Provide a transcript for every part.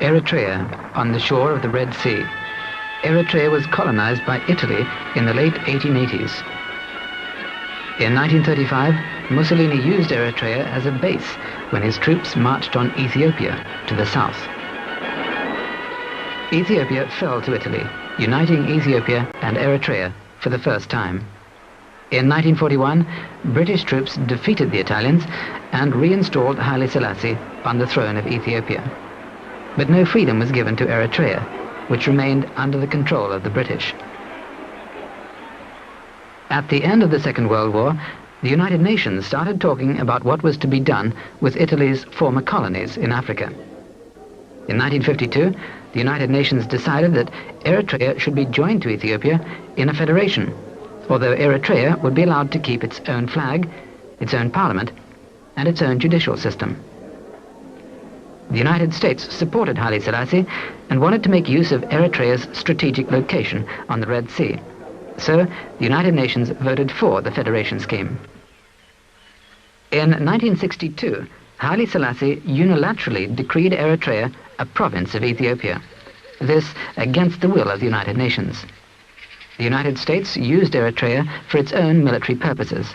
Eritrea, on the shore of the Red Sea. Eritrea was colonized by Italy in the late 1880s. In 1935, Mussolini used Eritrea as a base when his troops marched on Ethiopia to the south. Ethiopia fell to Italy, uniting Ethiopia and Eritrea for the first time. In 1941, British troops defeated the Italians and reinstalled Haile Selassie on the throne of Ethiopia. But no freedom was given to Eritrea, which remained under the control of the British. At the end of the Second World War, the United Nations started talking about what was to be done with Italy's former colonies in Africa. In 1952, the United Nations decided that Eritrea should be joined to Ethiopia in a federation, although Eritrea would be allowed to keep its own flag, its own parliament, and its own judicial system. The United States supported Haile Selassie and wanted to make use of Eritrea's strategic location on the Red Sea. So, the United Nations voted for the federation scheme. In 1962, Haile Selassie unilaterally decreed Eritrea a province of Ethiopia. This against the will of the United Nations. The United States used Eritrea for its own military purposes.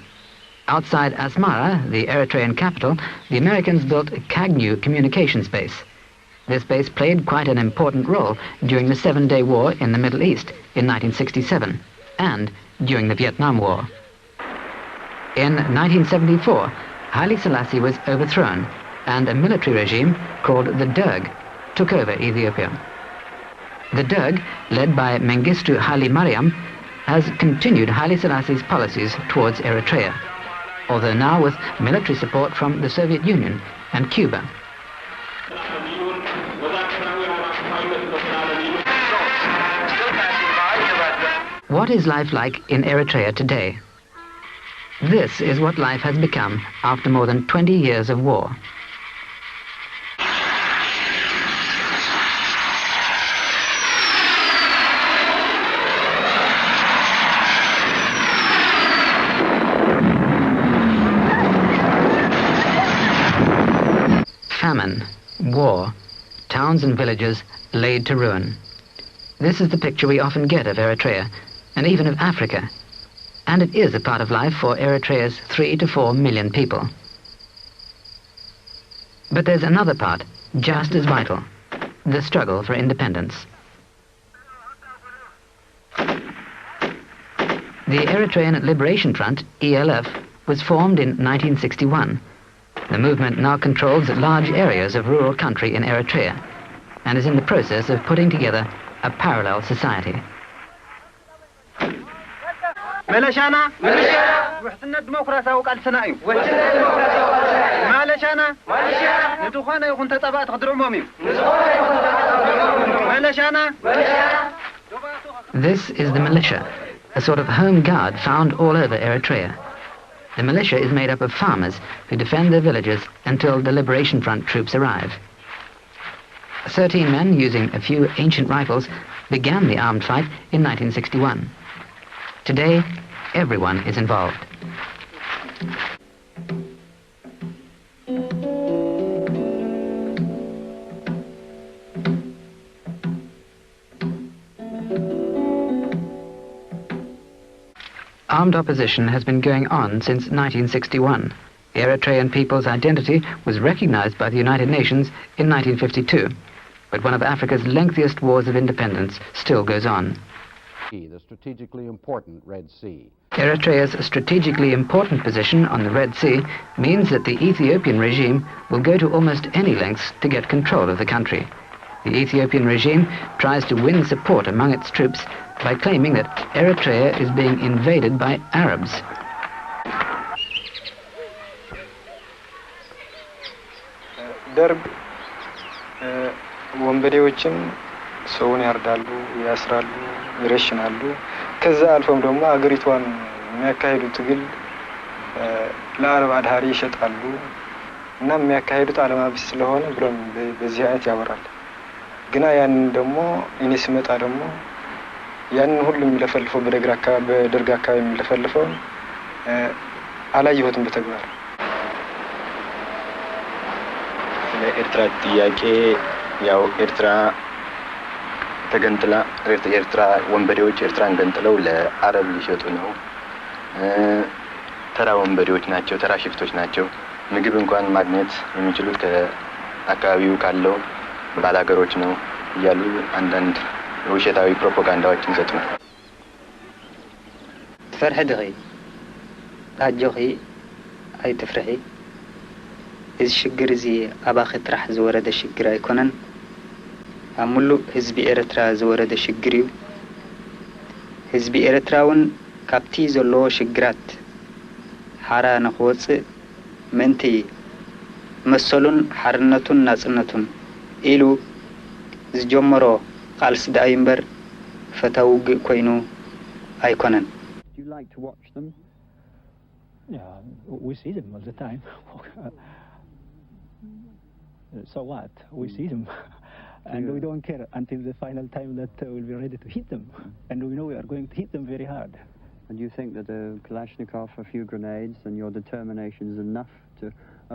Outside Asmara, the Eritrean capital, the Americans built a Kagnew communications base. This base played quite an important role during the Seven-Day War in the Middle East in 1967 and during the Vietnam War. In 1974, Haile Selassie was overthrown and a military regime called the Derg took over Ethiopia. The Derg, led by Mengistu Haile Mariam, has continued Haile Selassie's policies towards Eritrea, although now with military support from the Soviet Union and Cuba. What is life like in Eritrea today? This is what life has become after more than 20 years of war. Famine, war, towns and villages laid to ruin. This is the picture we often get of Eritrea, and even of Africa. And it is a part of life for Eritrea's 3 to 4 million people. But there's another part, just as vital, the struggle for independence. The Eritrean Liberation Front, ELF, was formed in 1961. The movement now controls large areas of rural country in Eritrea and is in the process of putting together a parallel society. ملشانا وحسنا الديمقراطية وقال سنائي مالشانا ندخونا يكون تطبقت قدر عمومي مالشانا. This is the militia, a sort of home guard found all over Eritrea. The militia is made up of farmers who defend their villages until the Liberation Front troops arrive. 13 men using a few ancient rifles began the armed fight in 1961. Today, everyone is involved. Armed opposition has been going on since 1961. The Eritrean people's identity was recognized by the United Nations in 1952. But one of Africa's lengthiest wars of independence still goes on. The strategically important Red Sea. Eritrea's strategically important position on the Red Sea means that the Ethiopian regime will go to almost any lengths to get control of the country. The Ethiopian regime tries to win support among its troops by claiming that Eritrea is being invaded by Arabs. درب ወንበዴዎችን ሰውን ያርዳሉ ያስራሉ ይረሽናሉ ከዛ አልፎም ደግሞ አገሪቷን የሚያካሂዱ ትግል ለአረብ አድሃሪ ይሸጣሉ እና የሚያካሂዱት ዓለማቢስ ስለሆነ ብሎም በዚህ አይነት ያወራል ግና ያን ደግሞ እኔ ስመጣ ደግሞ ያን ሁሉም ለፈልፈው በደርግ አካባቢ ለፈልፈው አላየሁትም በተግባር ለኤርትራ ጥያቄ ያው ኤርትራ ተገንጥላ ኤርትራ ወንበዴዎች ኤርትራን ገንጥለው ለአረብ ሊሸጡ ነው። ተራ ወንበዴዎች ናቸው፣ ተራ ሽፍቶች ናቸው። ምግብ እንኳን ማግኘት የሚችሉት ከአካባቢው ካለው ባላገሮች ነው እያሉ አንዳንድ ውሸታዊ ፕሮፓጋንዳዎችን ይሰጡናል። ትፈርሕ ድኺ ታጆኺ ኣይትፍርሒ እዚ ሽግር እዚ ኣባኺ ጥራሕ ዝወረደ ሽግር ኣይኮነን ኣብ ሙሉእ ህዝቢ ኤርትራ ዝወረደ ሽግር እዩ። ህዝቢ ኤርትራ እውን ካብቲ ዘለዎ ሽግራት ሓራ ንኽወፅእ ምንቲ መሰሉን ሓርነቱን ናጽነቱን ኢሉ ዝጀመሮ ቃልሲ ዳኣ እምበር ፈታዊ ውግእ ኮይኑ ኣይኮነን። Do you like to watch them? Yeah, we see them all the time. So what? We see them. And we don't care until the final time that we'll be ready to hit them. And we know we are going to hit them very hard. And you think that a Kalashnikov, a few grenades, and your determination is enough to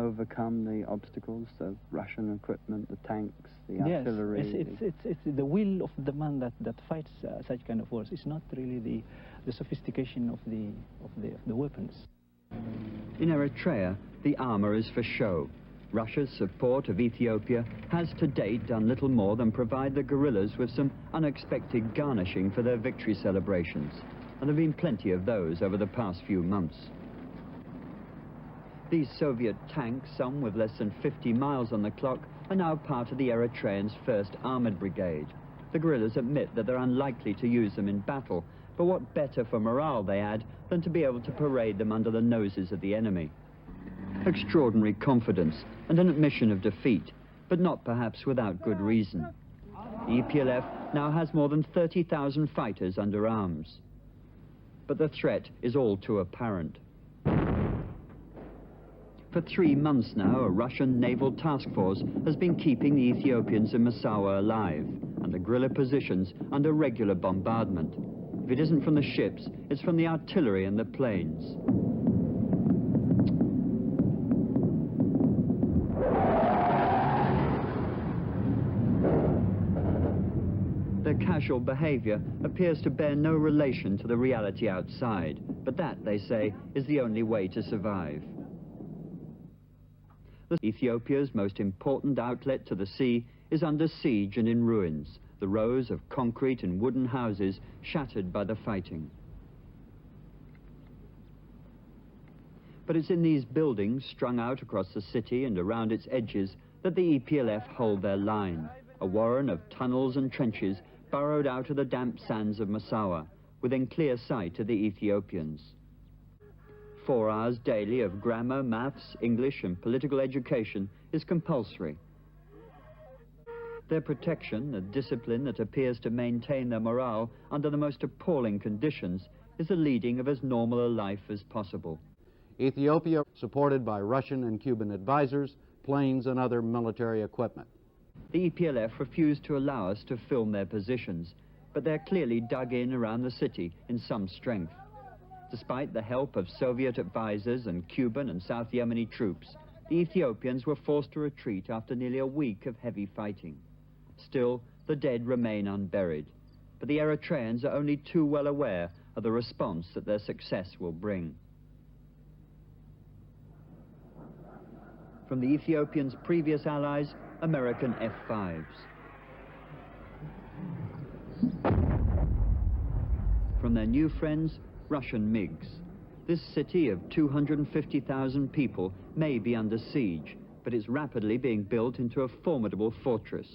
overcome the obstacles, the Russian equipment, the tanks, the artillery? Yes, it's the will of the man that fights such kind of wars. It's not really the sophistication of the weapons. In Eritrea, the armor is for show. Russia's support of Ethiopia has to date done little more than provide the guerrillas with some unexpected garnishing for their victory celebrations, and there have been plenty of those over the past few months. These Soviet tanks, some with less than 50 miles on the clock, are now part of the Eritreans' 1st Armoured Brigade. The guerrillas admit that they're unlikely to use them in battle, but what better for morale, they add, than to be able to parade them under the noses of the enemy. Extraordinary confidence and an admission of defeat, but not perhaps without good reason. The EPLF now has more than 30,000 fighters under arms. But the threat is all too apparent. For 3 months now, a Russian naval task force has been keeping the Ethiopians in Massawa alive and the guerrilla positions under regular bombardment. If it isn't from the ships, it's from the artillery and the planes. Their casual behavior appears to bear no relation to the reality outside, but that, they say, is the only way to survive. Ethiopia's most important outlet to the sea is under siege and in ruins, the rows of concrete and wooden houses shattered by the fighting. But it's in these buildings strung out across the city and around its edges that the EPLF hold their line, a warren of tunnels and trenches burrowed out of the damp sands of Massawa, within clear sight of the Ethiopians. 4 hours daily of grammar, maths, English and political education is compulsory. Their protection, the discipline that appears to maintain their morale under the most appalling conditions, is the leading of as normal a life as possible. Ethiopia, supported by Russian and Cuban advisors, planes and other military equipment. The EPLF refused to allow us to film their positions, but they're clearly dug in around the city in some strength. Despite the help of Soviet advisors and Cuban and South Yemeni troops, the Ethiopians were forced to retreat after nearly a week of heavy fighting. Still, the dead remain unburied, but the Eritreans are only too well aware of the response that their success will bring. From the Ethiopians' previous allies, American F-5s. From their new friends, Russian MiGs. This city of 250,000 people may be under siege, but it's rapidly being built into a formidable fortress.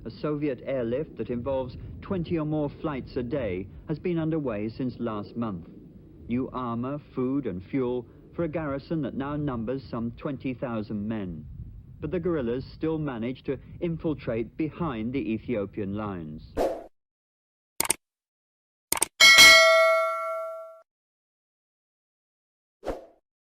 A Soviet airlift that involves 20 or more flights a day has been underway since last month. New armor, food and fuel for a garrison that now numbers some 20,000 men. But the guerrillas still manage to infiltrate behind the Ethiopian lines.